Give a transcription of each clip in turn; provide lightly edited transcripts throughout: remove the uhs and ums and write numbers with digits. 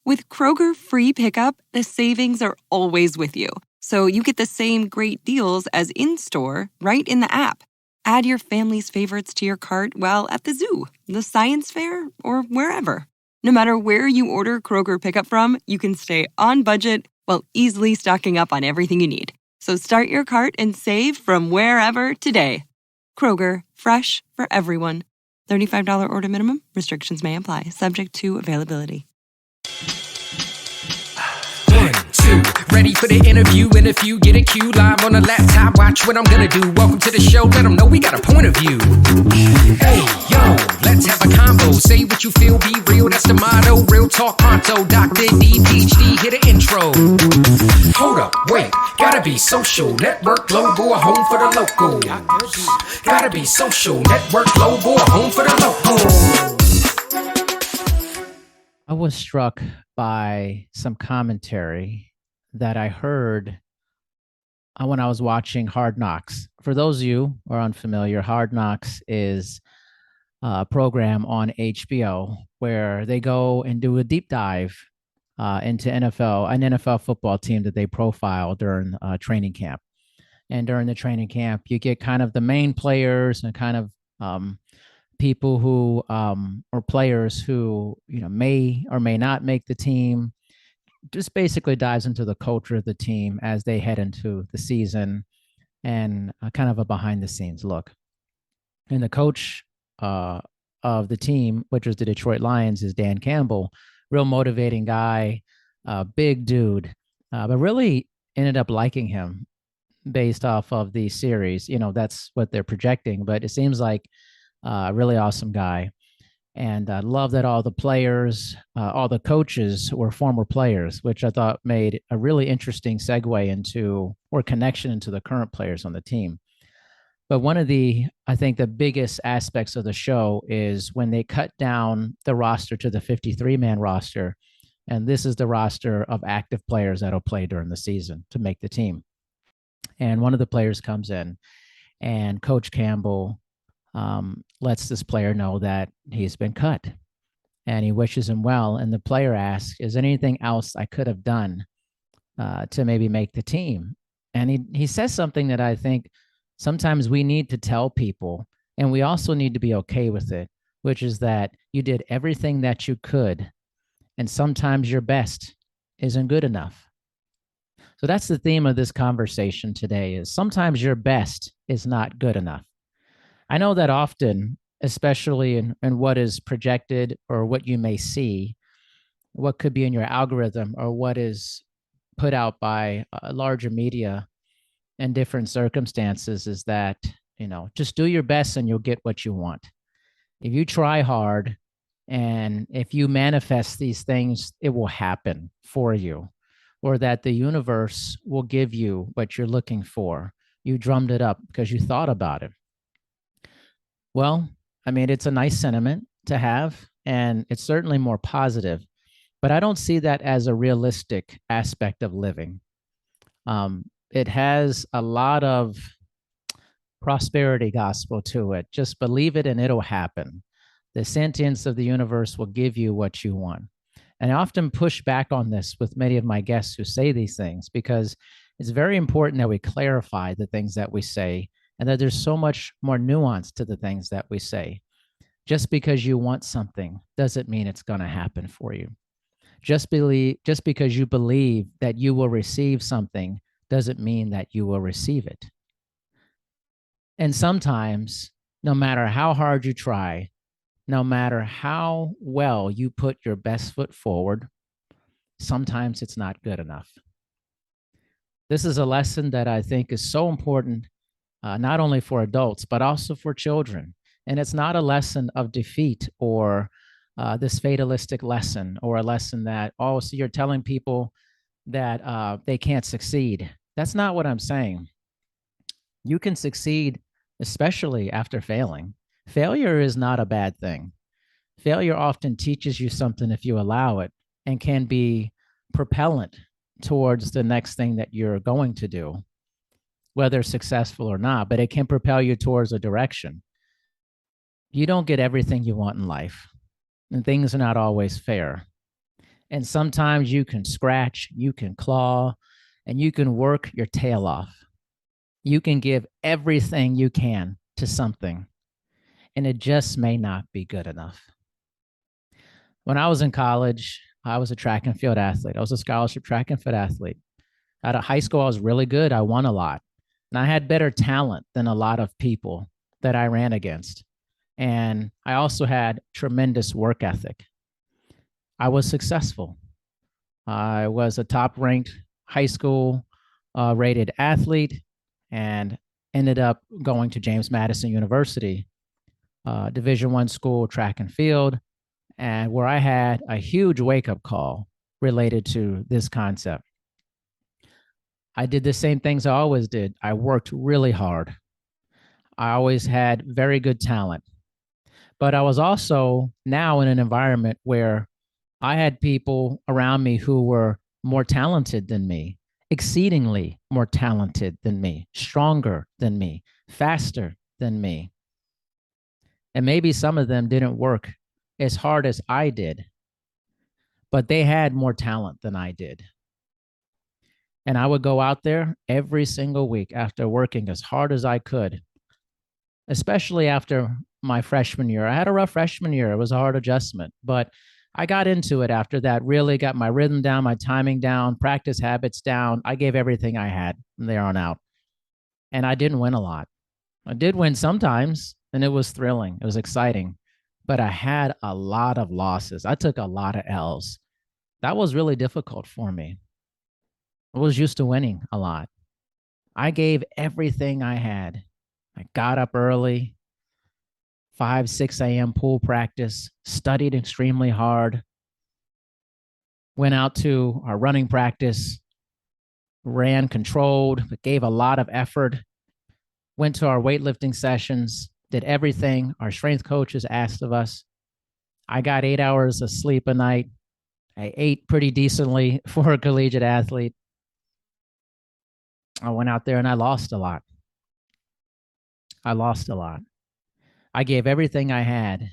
With Kroger Free Pickup, the savings are always with you. So you get the same great deals as in-store right in the app. Add your family's favorites to your cart while at the zoo, the science fair, or wherever. No matter where you order Kroger Pickup from, you can stay on budget while easily stocking up on everything you need. So start your cart and save from wherever today. Kroger, fresh for everyone. $35 order minimum. Restrictions may apply. Subject to availability. 1, 2, ready for the interview. In a few, get a cue live on the laptop. Watch what I'm gonna do. Welcome to the show. Let them know we got a point of view. Hey, yo, let's have a combo. Say what you feel, be real. That's the motto. Real talk pronto. Dr. D, PhD, hit an intro. Hold up, wait. Gotta be social. Network logo, a home for the locals. Gotta be social. Network logo, a home for the locals. I was struck by some commentary that I heard when I was watching Hard Knocks. For those of you who are unfamiliar, Hard Knocks is a program on HBO where they go and do a deep dive into an NFL football team that they profile during training camp. And during the training camp, you get kind of the main players and kind of people who or players who may or may not make the team. Just basically dives into the culture of the team as they head into the season and kind of a behind the scenes look. And the coach of the team, which was the Detroit Lions, is Dan Campbell. Real motivating guy, big dude, but really ended up liking him based off of the series. That's what they're projecting, but it seems like a really awesome guy. And I love that all the players, all the coaches were former players, which I thought made a really interesting segue into or connection into the current players on the team. But one of I think the biggest aspects of the show is when they cut down the roster to the 53-man roster. And this is the roster of active players that'll play during the season to make the team. And one of the players comes in and Coach Campbell lets this player know that he's been cut and he wishes him well. And the player asks, is there anything else I could have done to maybe make the team? And he says something that I think sometimes we need to tell people, and we also need to be okay with it, which is that you did everything that you could. And sometimes your best isn't good enough. So that's the theme of this conversation today, is sometimes your best is not good enough. I know that often, especially in what is projected or what you may see, what could be in your algorithm or what is put out by larger media in different circumstances, is that, just do your best and you'll get what you want. If you try hard and if you manifest these things, it will happen for you, or that the universe will give you what you're looking for. You drummed it up because you thought about it. Well, it's a nice sentiment to have, and it's certainly more positive, but I don't see that as a realistic aspect of living. It has a lot of prosperity gospel to it. Just believe it and it'll happen. The sentience of the universe will give you what you want. And I often push back on this with many of my guests who say these things, because it's very important that we clarify the things that we say, and that there's so much more nuance to the things that we say. Just because you want something doesn't mean it's going to happen for you. Just because you believe that you will receive something doesn't mean that you will receive it. And sometimes, no matter how hard you try, no matter how well you put your best foot forward, sometimes it's not good enough. This is a lesson that I think is so important, not only for adults, but also for children. And it's not a lesson of defeat or this fatalistic lesson, or a lesson that, so you're telling people that they can't succeed. That's not what I'm saying. You can succeed, especially after failing. Failure is not a bad thing. Failure often teaches you something if you allow it, and can be propellant towards the next thing that you're going to do, whether successful or not, but it can propel you towards a direction. You don't get everything you want in life, and things are not always fair. And sometimes you can scratch, you can claw, and you can work your tail off. You can give everything you can to something, and it just may not be good enough. When I was in college, I was a track and field athlete. I was a scholarship track and field athlete. Out of high school, I was really good. I won a lot. And I had better talent than a lot of people that I ran against. And I also had tremendous work ethic. I was successful. I was a top ranked high school rated athlete and ended up going to James Madison University, Division I school, track and field, and where I had a huge wake up call related to this concept. I did the same things I always did. I worked really hard. I always had very good talent, but I was also now in an environment where I had people around me who were more talented than me, exceedingly more talented than me, stronger than me, faster than me. And maybe some of them didn't work as hard as I did, but they had more talent than I did. And I would go out there every single week after working as hard as I could, especially after my freshman year. I had a rough freshman year. It was a hard adjustment, but I got into it after that, really got my rhythm down, my timing down, practice habits down. I gave everything I had from there on out. And I didn't win a lot. I did win sometimes, and it was thrilling. It was exciting, but I had a lot of losses. I took a lot of L's. That was really difficult for me. I was used to winning a lot. I gave everything I had. I got up early, 5, 6 a.m. pool practice, studied extremely hard, went out to our running practice, ran controlled, but gave a lot of effort, went to our weightlifting sessions, did everything our strength coaches asked of us. I got 8 hours of sleep a night. I ate pretty decently for a collegiate athlete. I went out there and I lost a lot. I gave everything I had.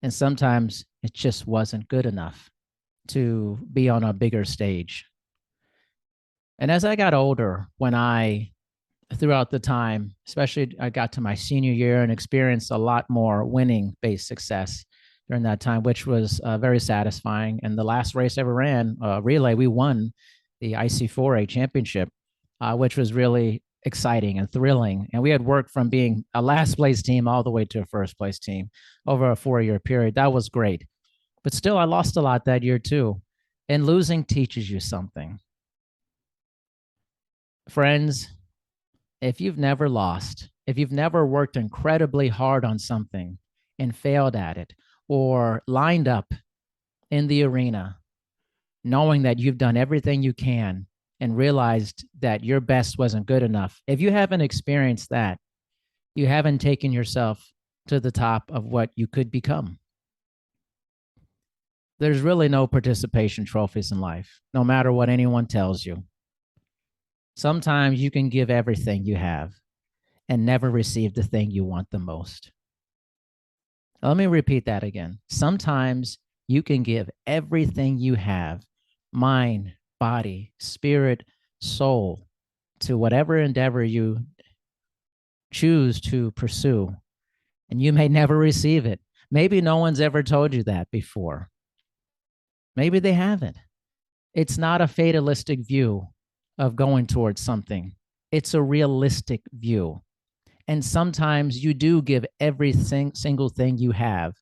And sometimes it just wasn't good enough to be on a bigger stage. And as I got older, throughout the time, especially I got to my senior year and experienced a lot more winning based success during that time, which was very satisfying. And the last race I ever ran, relay, we won the IC4A championship, which was really exciting and thrilling. And we had worked from being a last place team all the way to a first place team over a 4-year period. That was great. But still, I lost a lot that year too. And losing teaches you something. Friends, if you've never lost, if you've never worked incredibly hard on something and failed at it, or lined up in the arena, knowing that you've done everything you can and realized that your best wasn't good enough, if you haven't experienced that, you haven't taken yourself to the top of what you could become. There's really no participation trophies in life, no matter what anyone tells you. Sometimes you can give everything you have and never receive the thing you want the most. Let me repeat that again. Sometimes you can give everything you have, mind, body, spirit, soul, to whatever endeavor you choose to pursue, and you may never receive it. Maybe no one's ever told you that before. Maybe they haven't. It's not a fatalistic view of going towards something. It's a realistic view. And sometimes you do give every single thing you have.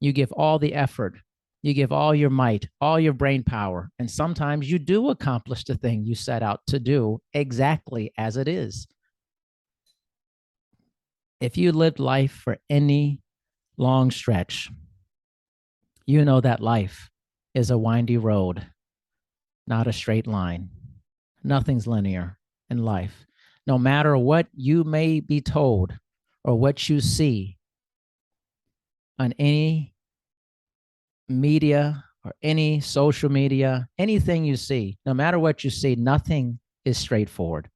You give all the effort. You give all your might, all your brain power. And sometimes you do accomplish the thing you set out to do exactly as it is. If you lived life for any long stretch, you know that life is a windy road, not a straight line. Nothing's linear in life. No matter what you may be told or what you see on any media or any social media, anything you see, no matter what you see, nothing is straightforward.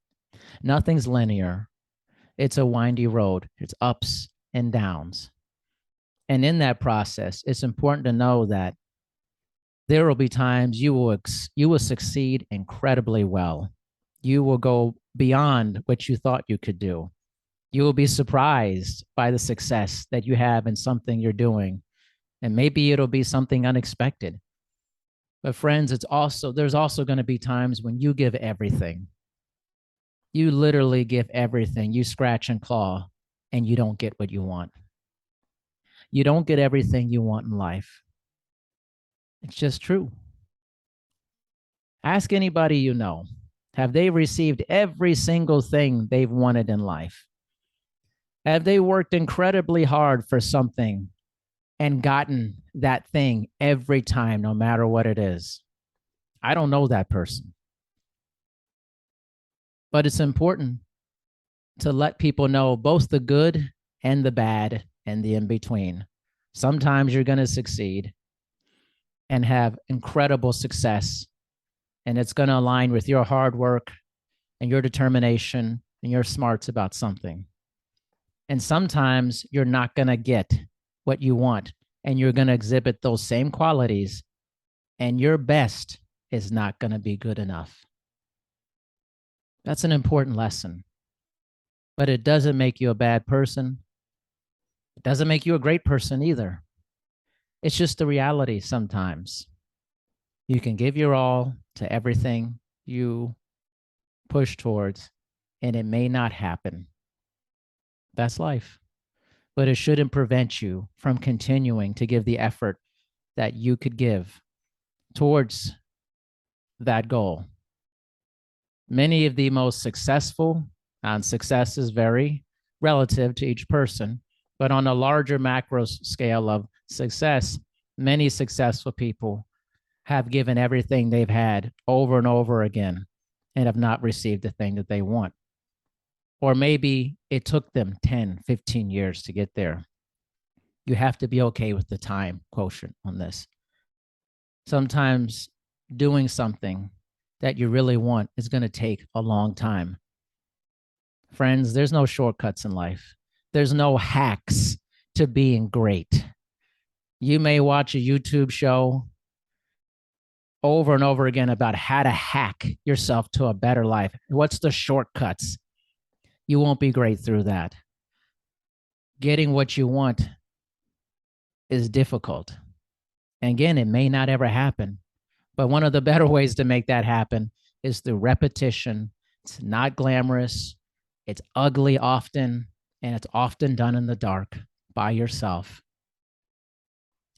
Nothing's linear. It's a windy road. It's ups and downs. And in that process, it's important to know that There will be times you will succeed incredibly well. You will go beyond what you thought you could do. You will be surprised by the success that you have in something you're doing. And maybe it'll be something unexpected. But friends, there's also going to be times when you give everything. You literally give everything. You scratch and claw, and you don't get what you want. You don't get everything you want in life. It's just true. Ask anybody you know. Have they received every single thing they've wanted in life? Have they worked incredibly hard for something and gotten that thing every time, no matter what it is? I don't know that person. But it's important to let people know both the good and the bad and the in-between. Sometimes you're going to succeed and have incredible success, and it's going to align with your hard work and your determination and your smarts about something. And sometimes you're not going to get what you want, and you're going to exhibit those same qualities, and your best is not going to be good enough. That's an important lesson. But it doesn't make you a bad person. It doesn't make you a great person either. It's just the reality sometimes. You can give your all to everything you push towards, and it may not happen. That's life. But it shouldn't prevent you from continuing to give the effort that you could give towards that goal. Many of the most successful, and success is very relative to each person, but on a larger macro scale of success, many successful people have given everything they've had over and over again and have not received the thing that they want. Or maybe it took them 10, 15 years to get there. You have to be okay with the time quotient on this. Sometimes doing something that you really want is going to take a long time. Friends, there's no shortcuts in life. There's no hacks to being great. You may watch a YouTube show over and over again about how to hack yourself to a better life. What's the shortcuts? You won't be great through that. Getting what you want is difficult. And again, it may not ever happen. But one of the better ways to make that happen is through repetition. It's not glamorous. It's ugly often, and it's often done in the dark by yourself.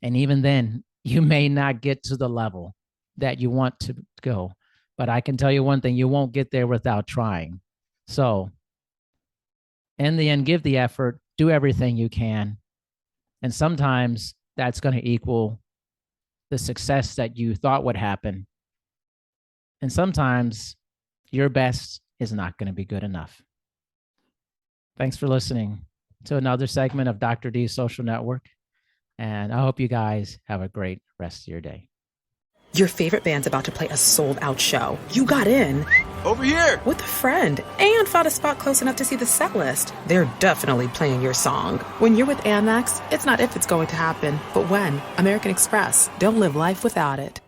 And even then, you may not get to the level that you want to go. But I can tell you one thing, you won't get there without trying. So, in the end, give the effort, do everything you can. And sometimes that's going to equal the success that you thought would happen. And sometimes your best is not going to be good enough. Thanks for listening to another segment of Dr. D's Social Network. And I hope you guys have a great rest of your day. Your favorite band's about to play a sold-out show. You got in. Over here. With a friend. And found a spot close enough to see the set list. They're definitely playing your song. When you're with Amex, it's not if it's going to happen, but when. American Express. Don't live life without it.